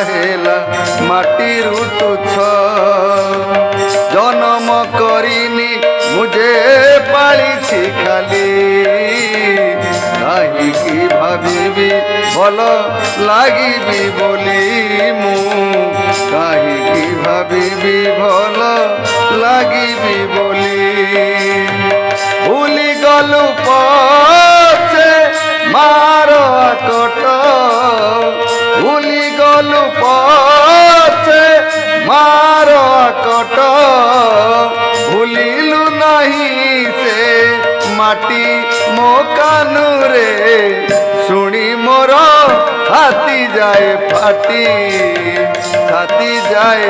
হেলা মাটির তুচ্ছ জনম করিনি মুঝে পালিছি খালি কাহিকি ভাবিবি ভাল লাগিবি বলি মু কাহিকি ভাবিবি ভাল লাগিবি বলি ভুলি গলু পছে মার আকট ভুলি গলু পছে মার আকট ভুলিলু নাহি সে মাটি মো কানুরে শুনি মোর হাতি যায় ফাটি ছাতি যায়।